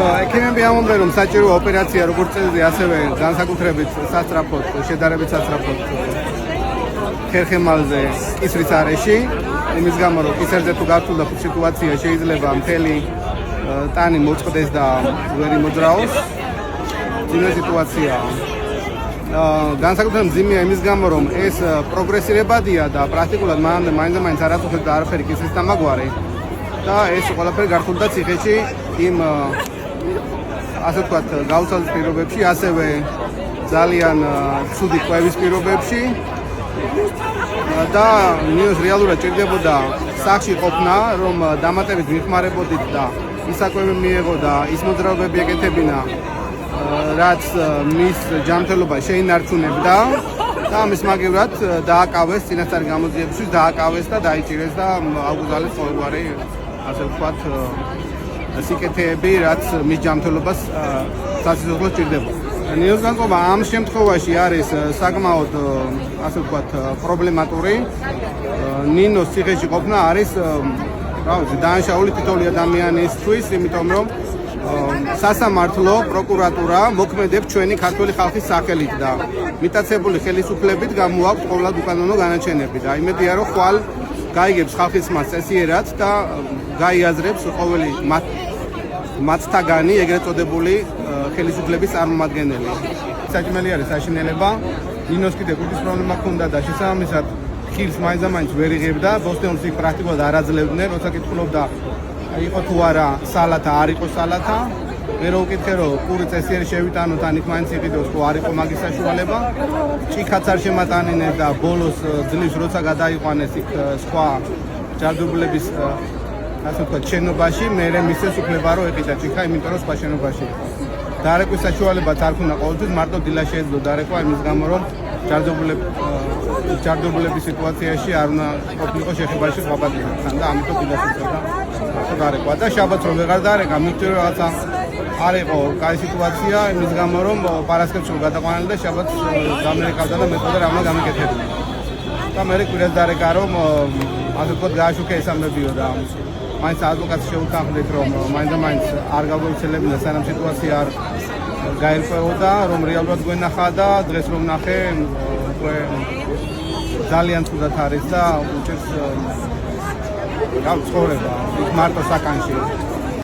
ექიმები ამბობენ, რომ საჭირო ოპერაცია როგორც წესი, ასევე განსაკუთრებით სასწრაფოდ, შედარებით სასწრაფოდ ხერხემალზე კისრის არეში, იმის გამო, რომ კისერზე თუ გართულდა სიტუაცია შეიძლება მთელი ტანი მოწყდეს და ვერ იმოძრაოს. ძიმე სიტუაციაა. განსაკუთრებით მძიმეა იმის გამო, რომ ეს პროგრესირებადია და პრაქტიკულად მანამდე მაინც არ აწუხებდა არაფერი კისრის დამაგვარი და ეს ყველაფერი გართულდა ციხეში იმ ასე ვთქვათ გაუცალის პირობებში, ასევე ძალიან ცუდი კვების პირობებში და ნიოს რეალურად ჭირდებოდა სახში ყოფნა, რომ დამატებით მიხმარებოდით და ისაკვები მიეღო და ის მოძრაობები ეკეთებინა, რაც მის ჯანმრთელობა შეინარჩუნებდა და ამის მაგივრად დააკავეს წინასწარი გამოძიებისთვის, დააკავეს და დაიჭირეს და აუგზავნეს ყოველგვარი ასე ვთქვათ სიკეთეები, რაც მის ჯანმრთელობას სასიცოცხლოდ ჭირდებოდა. ნიოს განწყობა ამ შემთხვევაში არის საკმაოდ ასე ვთქვათ პრობლემატური. ნინოს ციხეში ყოფნა არის დანაშაული თითოეული ადამიანისთვის, იმიტომ რომ სასამართლო პროკურატურა მოქმედებს ჩვენი ქართული ხალხის სახელით და მიტაცებული ხელისუფლებით გამოაქვს ყოველად უკანონო განაჩენები და იმედია რომ ხვალ გაიგებს ხალხის მას წესიერად და გაიაზრებს ყოველი მათთაგანი ეგრეთ წოდებული ხელისუფლების წარმომადგენელი. საჭმელი არის საშინელება. ნინოს კიდე კუდის პრობლემა ჰქონდა და შესაბამისად ხილს მაინც ვერ იღებდა, ბოსტონს იქ პრაქტიკულად არ აძლევდნენ, როცა კითხულობდა იყო თუ არა სალათა, არ იყო სალათა. მე რო ვკითხე რომ პური წესიერი შევიტანოთ, ან იქ მაინც იყიდოს, თუ არ იყო მაგის საშუალება. ჭიქაც არ შემატანინეს და ბოლოს ძლივს როცა გადაიყვანეს იქ სხვა ჯარდობლების ასე ვთქვათ შენობაში, მე მისცეს უფლება რომ ეყიდა ჭიქა, იმიტომ რომ სხვა შენობაში. დარეკვის საშუალებაც არ ქონდა ყოველთვის, მარტო დილა შეეძლო დარეკვა იმის გამო რომ ჯარდობლების სიტუაციაში არ უნდა ყოფილიყო შეხებაში სხვა პატიმრებთან და ამიტომ დილას იწევდა დარეკვა და შაბათს რომ ვეღარ დარეკა, მივხვდი რომ რაღაცა არ იყო კაი სიტუაცია იმის გამო რომ პარასკევს რომ გადაყვანილი და შაბათს გამერეკავდა და მეთქოდა რა უნდა გამიკეთებინა. და მე კვირას დარეკა რომ ასე ვთქვათ გააშუქე ეს ამბებიო და მაინც ადვოკატს შეუთანხმდით რომ მაინც არ გაგვეცელებინა სანამ სიტუაცია არ გაერკვეოდა, რომ რეალურად გვენახა და დღეს რომ ნახე უკვე ძალიან ცუდად არის და უჭერს გავცხოვრება იქ მარტო საკანში.